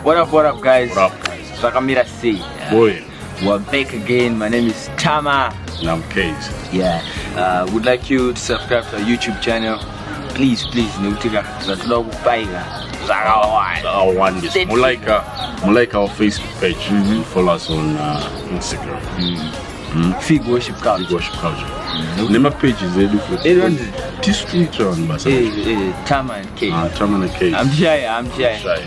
What up, guys? What up, guys? Sakamira C. Boy. We're back again. My name is Tama. And I'm Kukays. Yeah. Would like you to subscribe to our YouTube channel. Please. Mulika our Facebook page. Follow us on Instagram. Fig Worship Culture. Name page is this street on Tama and K. Tama and K. I'm shy.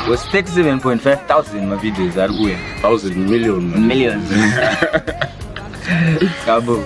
Was 37,500 my videos are going. Millions. Cabo.